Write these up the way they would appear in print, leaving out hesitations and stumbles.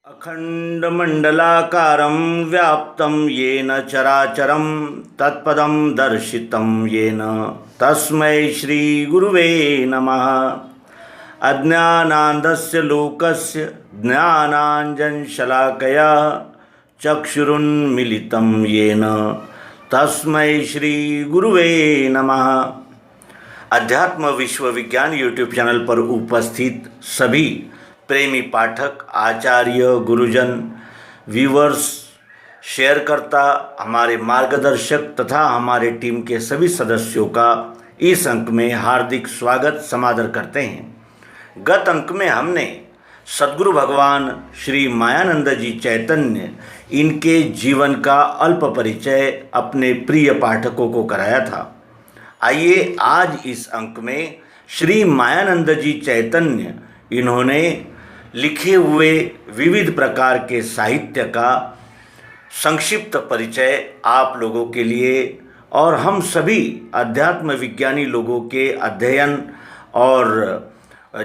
अखण्डमण्डलाकारं व्याप्तं येन चराचरं तत्पदं दर्शितं येन तस्मै श्रीगुरुवे नमः। अज्ञानान्धस्य लोकस्य ज्ञानाञ्जनशलाकया चक्षुरुन्मीलितं येन तस्मै श्रीगुरुवे नमः। अध्यात्म विश्व विज्ञान यूट्यूब चैनल पर उपस्थित सभी प्रेमी पाठक, आचार्य, गुरुजन, व्यूवर्स, शेयरकर्ता, हमारे मार्गदर्शक तथा हमारे टीम के सभी सदस्यों का इस अंक में हार्दिक स्वागत समादर करते हैं। गत अंक में हमने सद्गुरु भगवान श्री मायानंद जी चैतन्य, इनके जीवन का अल्प परिचय अपने प्रिय पाठकों को कराया था। आइए आज इस अंक में श्री मायानंद जी चैतन्य, इन्होंने लिखे हुए विविध प्रकार के साहित्य का संक्षिप्त परिचय आप लोगों के लिए और हम सभी अध्यात्म विज्ञानी लोगों के अध्ययन और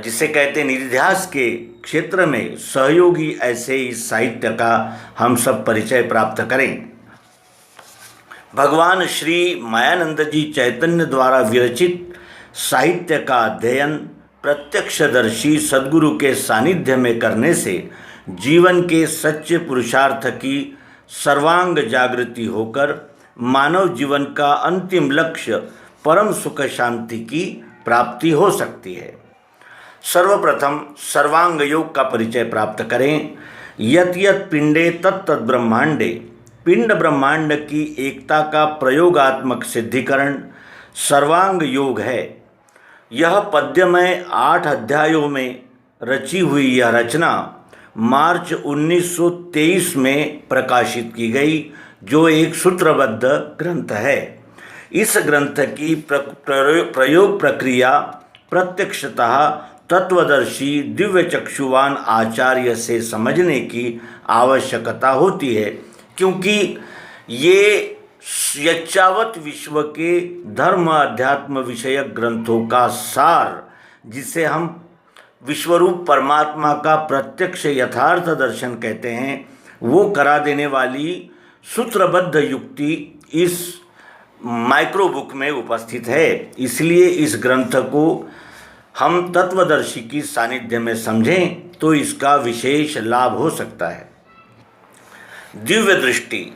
जिसे कहते हैं निधिध्यास के क्षेत्र में सहयोगी ऐसे इस साहित्य का हम सब परिचय प्राप्त करें। भगवान श्री मायानंद जी चैतन्य द्वारा विरचित साहित्य का अध्ययन प्रत्यक्षदर्शी सद्गुरु के सानिध्य में करने से जीवन के सच्चे पुरुषार्थ की सर्वांग जागृति होकर मानव जीवन का अंतिम लक्ष्य परम सुख शांति की प्राप्ति हो सकती है। सर्वप्रथम सर्वांग योग का परिचय प्राप्त करें। यत यत पिंडे तत्त ब्रह्मांडे, पिंड ब्रह्मांड की एकता का प्रयोगात्मक सिद्धिकरण सर्वांग योग है। यह पद्यमय 8 अध्यायों में रची हुई यह रचना मार्च 1923 में प्रकाशित की गई, जो एक सूत्रबद्ध ग्रंथ है। इस ग्रंथ की प्रयोग प्रक्रिया प्रत्यक्षतः तत्वदर्शी दिव्य चक्षुवान आचार्य से समझने की आवश्यकता होती है, क्योंकि ये यच्चावत विश्व के धर्म अध्यात्म विषयक ग्रंथों का सार, जिसे हम विश्वरूप परमात्मा का प्रत्यक्ष यथार्थ दर्शन कहते हैं, वो करा देने वाली सूत्रबद्ध युक्ति इस माइक्रो बुक में उपस्थित है। इसलिए इस ग्रंथ को हम तत्वदर्शी की सानिध्य में समझें तो इसका विशेष लाभ हो सकता है। दिव्य दृष्टि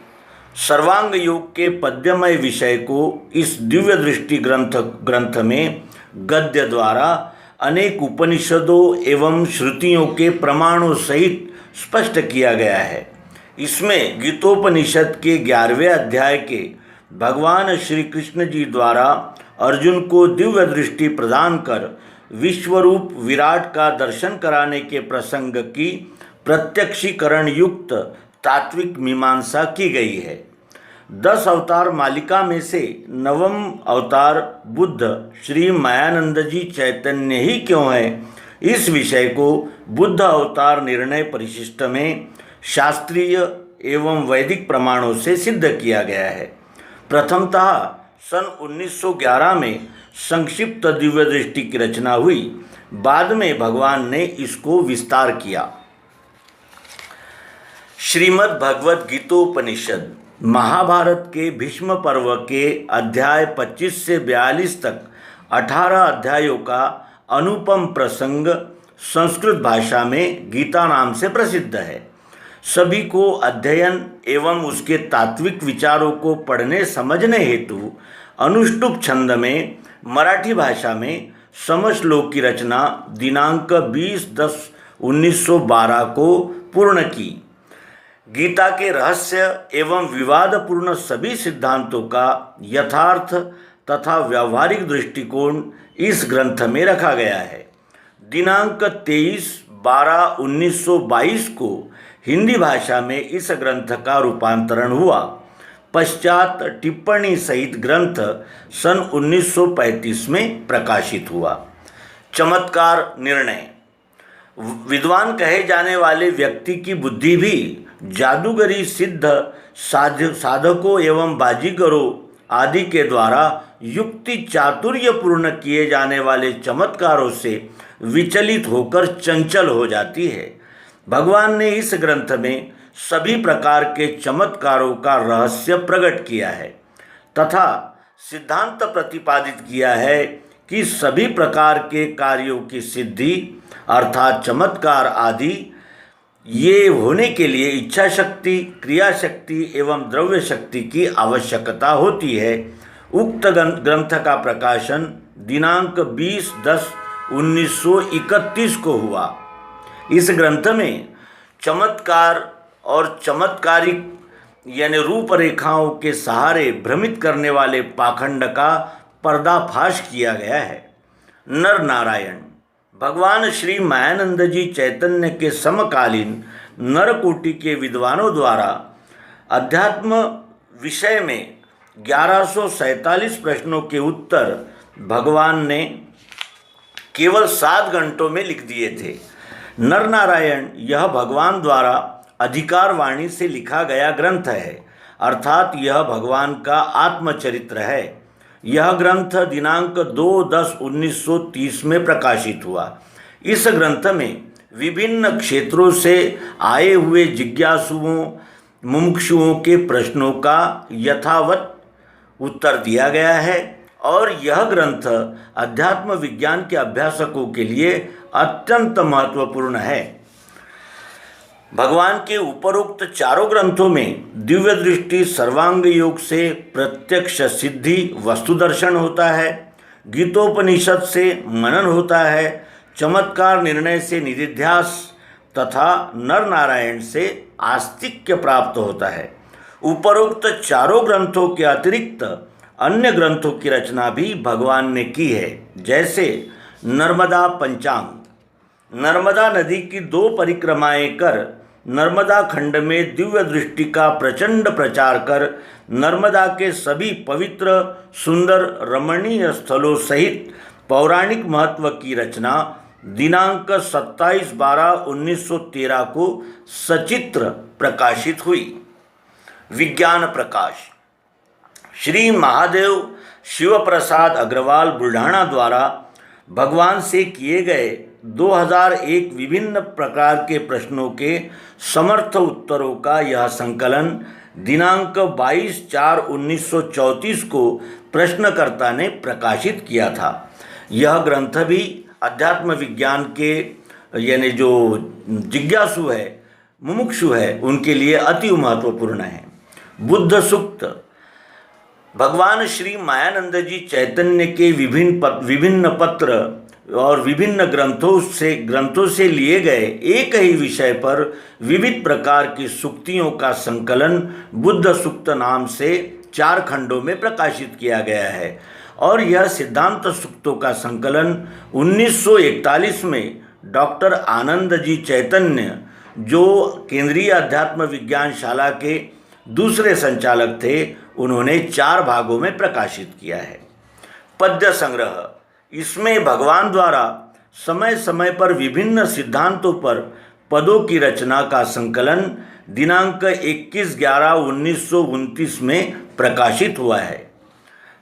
सर्वांग योग के पद्यमय विषय को इस दिव्य दृष्टि ग्रंथ में गद्य द्वारा अनेक उपनिषदों एवं श्रुतियों के प्रमाणों सहित स्पष्ट किया गया है। इसमें गीतोपनिषद के 11वें अध्याय के भगवान श्री कृष्ण जी द्वारा अर्जुन को दिव्य दृष्टि प्रदान कर विश्वरूप विराट का दर्शन कराने के प्रसंग की प्रत्यक्षीकरण युक्त तात्विक मीमांसा की गई है। 10 अवतार मालिका में से 9वां अवतार बुद्ध श्री मायानंद जी चैतन्य ही क्यों है, इस विषय को बुद्ध अवतार निर्णय परिशिष्ट में शास्त्रीय एवं वैदिक प्रमाणों से सिद्ध किया गया है। प्रथमतः सन 1911 में संक्षिप्त दिव्य दृष्टि की रचना हुई, बाद में भगवान ने इसको विस्तार किया। श्रीमद् भगवत गीतोपनिषद महाभारत के भीष्म पर्व के अध्याय 25 से 42 तक 18 अध्यायों का अनुपम प्रसंग संस्कृत भाषा में गीता नाम से प्रसिद्ध है। सभी को अध्ययन एवं उसके तात्विक विचारों को पढ़ने समझने हेतु अनुष्टुप छंद में मराठी भाषा में समश्लोक की रचना दिनांक 20/10/1912 को पूर्ण की। गीता के रहस्य एवं विवादपूर्ण सभी सिद्धांतों का यथार्थ तथा व्यावहारिक दृष्टिकोण इस ग्रंथ में रखा गया है। दिनांक 23/12/1922 को हिंदी भाषा में इस ग्रंथ का रूपांतरण हुआ। पश्चात टिप्पणी सहित ग्रंथ सन 1935 में प्रकाशित हुआ। चमत्कार निर्णय विद्वान कहे जाने वाले व्यक्ति की बुद्धि भी जादूगरी सिद्ध साधकों एवं बाजीगरों आदि के द्वारा युक्ति चातुर्यपूर्ण किए जाने वाले चमत्कारों से विचलित होकर चंचल हो जाती है। भगवान ने इस ग्रंथ में सभी प्रकार के चमत्कारों का रहस्य प्रकट किया है तथा सिद्धांत प्रतिपादित किया है कि सभी प्रकार के कार्यों की सिद्धि अर्थात चमत्कार आदि ये होने के लिए इच्छा शक्ति, क्रिया शक्ति एवं द्रव्य शक्ति की आवश्यकता होती है। उक्त ग्रंथ का प्रकाशन दिनांक 20/10/1931 को हुआ। इस ग्रंथ में चमत्कार और चमत्कारिक यानी रूपरेखाओं के सहारे भ्रमित करने वाले पाखंड का पर्दाफाश किया गया है। नर नारायण भगवान श्री मायानंद जी चैतन्य के समकालीन नरकोटि के विद्वानों द्वारा अध्यात्म विषय में 1147 प्रश्नों के उत्तर भगवान ने केवल 7 घंटों में लिख दिए थे। नर नारायण यह भगवान द्वारा अधिकार वाणी से लिखा गया ग्रंथ है, अर्थात यह भगवान का आत्मचरित्र है। यह ग्रंथ दिनांक 2/10/1930 में प्रकाशित हुआ। इस ग्रंथ में विभिन्न क्षेत्रों से आए हुए जिज्ञासुओं मुमुक्षुओं के प्रश्नों का यथावत उत्तर दिया गया है और यह ग्रंथ अध्यात्म विज्ञान के अभ्यासकों के लिए अत्यंत महत्वपूर्ण है। भगवान के उपरोक्त चारों ग्रंथों में दिव्य दृष्टि सर्वांग योग से प्रत्यक्ष सिद्धि वस्तु दर्शन होता है, गीतोपनिषद से मनन होता है, चमत्कार निर्णय से निधिध्यास तथा नर नारायण से आस्तिक्य प्राप्त होता है। उपरोक्त चारों ग्रंथों के अतिरिक्त अन्य ग्रंथों की रचना भी भगवान ने की है, जैसे नर्मदा पंचांग। नर्मदा नदी की 2 परिक्रमाएं कर नर्मदा खंड में दिव्य दृष्टि का प्रचंड प्रचार कर नर्मदा के सभी पवित्र सुंदर रमणीय स्थलों सहित पौराणिक महत्व की रचना दिनांक 27/12/1913 को सचित्र प्रकाशित हुई। विज्ञान प्रकाश श्री महादेव शिव प्रसाद अग्रवाल बुल्ढाणा द्वारा भगवान से किए गए 2001 विभिन्न प्रकार के प्रश्नों के समर्थ उत्तरों का यह संकलन दिनांक 22/4/1934 को प्रश्नकर्ता ने प्रकाशित किया था। यह ग्रंथ भी अध्यात्म विज्ञान के यानी जो जिज्ञासु है, मुमुक्षु है, उनके लिए अति महत्वपूर्ण है। बुद्ध सूक्त भगवान श्री मायानंद जी चैतन्य के विभिन्न पत्र और विभिन्न ग्रंथों से लिए गए एक ही विषय पर विविध प्रकार की सूक्तियों का संकलन बुद्ध सूक्त नाम से 4 खंडों में प्रकाशित किया गया है और यह सिद्धांत सूक्तों का संकलन 1941 में डॉक्टर आनंद जी चैतन्य, जो केंद्रीय अध्यात्म विज्ञान शाला के दूसरे संचालक थे, उन्होंने 4 भागों में प्रकाशित किया है। पद्य संग्रह इसमें भगवान द्वारा समय समय पर विभिन्न सिद्धांतों पर पदों की रचना का संकलन दिनांक 21/11/1929 में प्रकाशित हुआ है।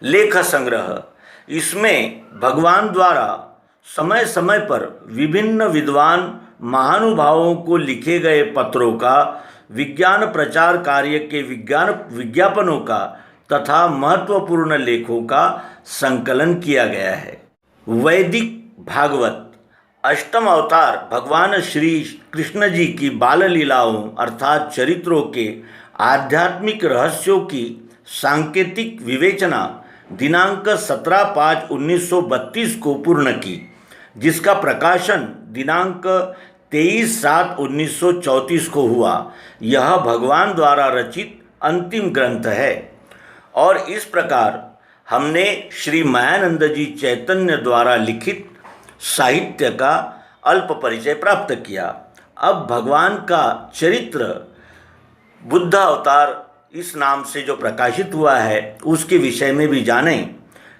लेख संग्रह इसमें भगवान द्वारा समय समय पर विभिन्न विद्वान महानुभावों को लिखे गए पत्रों का, विज्ञान प्रचार कार्य के विज्ञापनों का तथा महत्वपूर्ण लेखों का संकलन किया गया है। वैदिक भागवत अष्टम अवतार भगवान श्री कृष्ण जी की बाल लीलाओं अर्थात चरित्रों के आध्यात्मिक रहस्यों की सांकेतिक विवेचना दिनांक 17/5/1932 को पूर्ण की, जिसका प्रकाशन दिनांक 23/7/1934 को हुआ। यह भगवान द्वारा रचित अंतिम ग्रंथ है और इस प्रकार हमने श्री मायानंद जी चैतन्य द्वारा लिखित साहित्य का अल्प परिचय प्राप्त किया। अब भगवान का चरित्र बुद्ध अवतार इस नाम से जो प्रकाशित हुआ है उसके विषय में भी जानें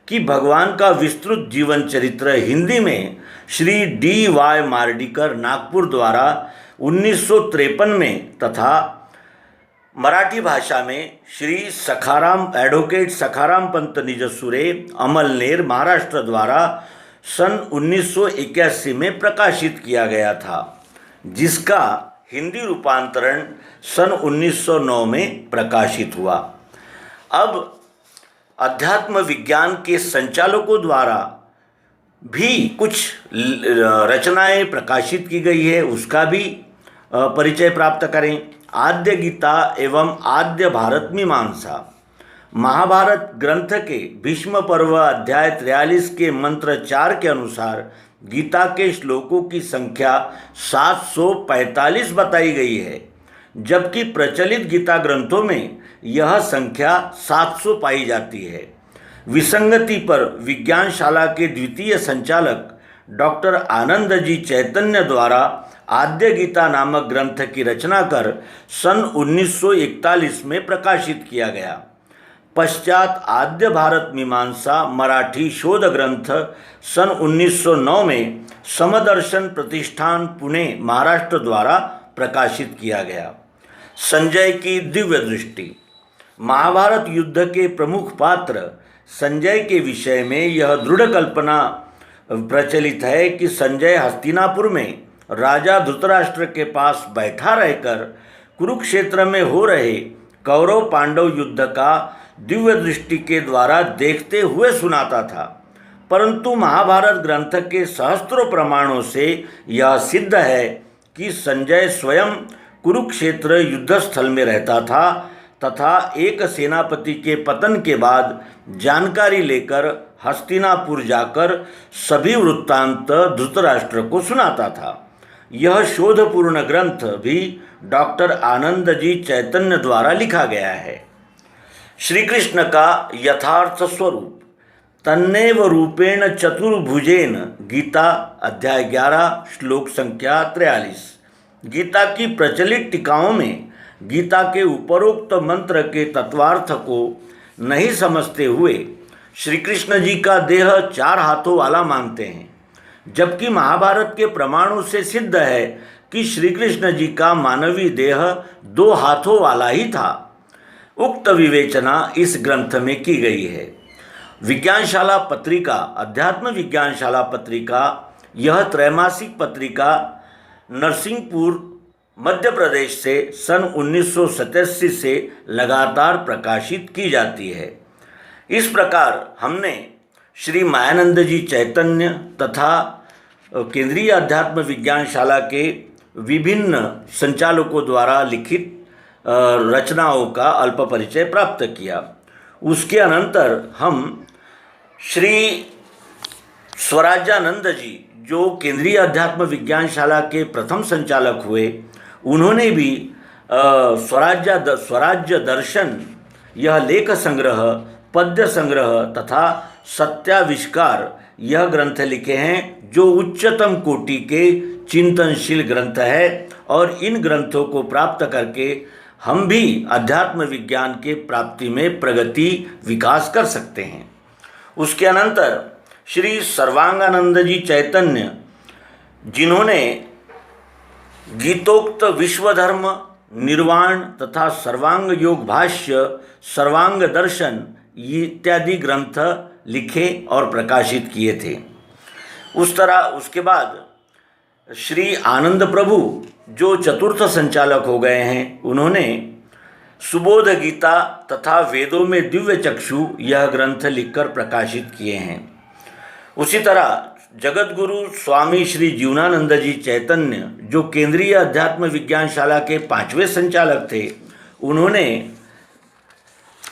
कि भगवान का विस्तृत जीवन चरित्र हिंदी में श्री D.Y. मार्डीकर नागपुर द्वारा 1953 में तथा मराठी भाषा में श्री एडवोकेट सखाराम पंत निजसुरे अमलनेर महाराष्ट्र द्वारा सन 1981 में प्रकाशित किया गया था, जिसका हिंदी रूपांतरण सन 1909 में प्रकाशित हुआ। अब अध्यात्म विज्ञान के संचालकों द्वारा भी कुछ रचनाएं प्रकाशित की गई है, उसका भी परिचय प्राप्त करें। आद्य गीता एवं आद्य भारत मीमांसा। महाभारत ग्रंथ के भीष्म पर्व अध्याय 43 के मंत्र 4 के अनुसार गीता के श्लोकों की संख्या 745 बताई गई है, जबकि प्रचलित गीता ग्रंथों में यह संख्या 700 पाई जाती है। विसंगति पर विज्ञानशाला के द्वितीय संचालक डॉक्टर आनंद जी चैतन्य द्वारा आद्य गीता नामक ग्रंथ की रचना कर सन 1941 में प्रकाशित किया गया। पश्चात आद्य भारत मीमांसा मराठी शोध ग्रंथ सन 1909 में समदर्शन प्रतिष्ठान पुणे महाराष्ट्र द्वारा प्रकाशित किया गया। संजय की दिव्य दृष्टि। महाभारत युद्ध के प्रमुख पात्र संजय के विषय में यह दृढ़ कल्पना प्रचलित है कि संजय हस्तिनापुर में राजा धृतराष्ट्र के पास बैठा रहकर कुरुक्षेत्र में हो रहे कौरव पांडव युद्ध का दिव्य दृष्टि के द्वारा देखते हुए सुनाता था, परंतु महाभारत ग्रंथ के सहस्त्रों प्रमाणों से यह सिद्ध है कि संजय स्वयं कुरुक्षेत्र युद्धस्थल में रहता था तथा एक सेनापति के पतन के बाद जानकारी लेकर हस्तिनापुर जाकर सभी वृत्तांत धृतराष्ट्र को सुनाता था। यह शोधपूर्ण ग्रंथ भी डॉक्टर आनंद जी चैतन्य द्वारा लिखा गया है। श्री कृष्ण का यथार्थ स्वरूप। तन्नेव रूपेण चतुर्भुजेन। गीता अध्याय 11 श्लोक संख्या 43। गीता की प्रचलित टीकाओं में गीता के उपरोक्त मंत्र के तत्वार्थ को नहीं समझते हुए श्री कृष्ण जी का देह 4 हाथों वाला मानते हैं, जबकि महाभारत के प्रमाणों से सिद्ध है कि श्री कृष्ण जी का मानवीय देह 2 हाथों वाला ही था। उक्त विवेचना इस ग्रंथ में की गई है। विज्ञानशाला पत्रिका, अध्यात्म विज्ञानशाला पत्रिका, यह त्रैमासिक पत्रिका नरसिंहपुर मध्य प्रदेश से सन 1987 से लगातार प्रकाशित की जाती है। इस प्रकार हमने श्री मायानंद जी चैतन्य तथा केंद्रीय अध्यात्म विज्ञानशाला के विभिन्न संचालकों द्वारा लिखित रचनाओं का अल्प परिचय प्राप्त किया। उसके अनंतर हम श्री स्वराज्यानंद जी, जो केंद्रीय अध्यात्म विज्ञानशाला के प्रथम संचालक हुए, उन्होंने भी स्वराज्य दर्शन, यह लेख संग्रह, पद्य संग्रह तथा सत्याविष्कार यह ग्रंथ लिखे हैं, जो उच्चतम कोटि के चिंतनशील ग्रंथ है। और इन ग्रंथों को प्राप्त करके हम भी अध्यात्म विज्ञान के प्राप्ति में प्रगति विकास कर सकते हैं। उसके अनंतर श्री सर्वांगानंद जी चैतन्य, जिन्होंने गीतोक्त विश्वधर्म, निर्वाण तथा सर्वांग योग भाष्य, सर्वांग दर्शन इत्यादि ग्रंथ लिखे और प्रकाशित किए थे। उसके बाद श्री आनंद प्रभु, जो चतुर्थ संचालक हो गए हैं, उन्होंने सुबोध गीता तथा वेदों में दिव्य चक्षु यह ग्रंथ लिखकर प्रकाशित किए हैं। उसी तरह जगत गुरु स्वामी श्री जीवनानंद जी चैतन्य, जो केंद्रीय अध्यात्म विज्ञानशाला के 5वें संचालक थे, उन्होंने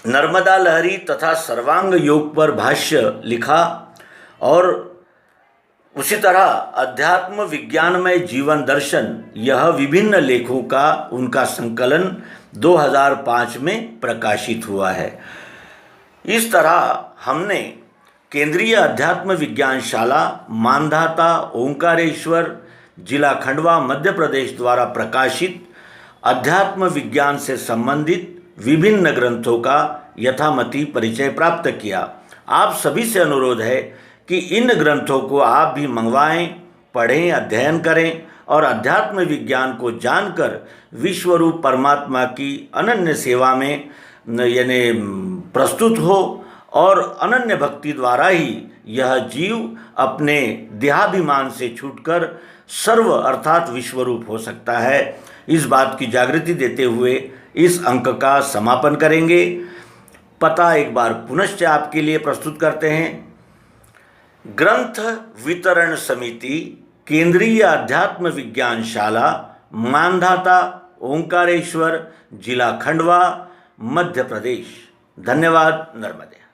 नर्मदा लहरी तथा सर्वांग योग पर भाष्य लिखा। और उसी तरह अध्यात्म विज्ञानमय जीवन दर्शन, यह विभिन्न लेखों का उनका संकलन 2005 में प्रकाशित हुआ है। इस तरह हमने केंद्रीय अध्यात्म विज्ञानशाला, मानधाता, ओंकारेश्वर, जिला खंडवा, मध्य प्रदेश द्वारा प्रकाशित अध्यात्म विज्ञान से संबंधित विभिन्न ग्रंथों का यथामति परिचय प्राप्त किया। आप सभी से अनुरोध है कि इन ग्रंथों को आप भी मंगवाएं, पढ़ें, अध्ययन करें और अध्यात्म विज्ञान को जानकर विश्वरूप परमात्मा की अनन्य सेवा में यानी प्रस्तुत हो और अनन्य भक्ति द्वारा ही यह जीव अपने देहाभिमान से छूटकर सर्व अर्थात विश्वरूप हो सकता है। इस बात की जागृति देते हुए इस अंक का समापन करेंगे। पता एक बार पुनश्च आपके लिए प्रस्तुत करते हैं। ग्रंथ वितरण समिति, केंद्रीय अध्यात्म विज्ञान शाला, मानधाता, ओंकारेश्वर, जिला खंडवा, मध्य प्रदेश। धन्यवाद। नर्मदे।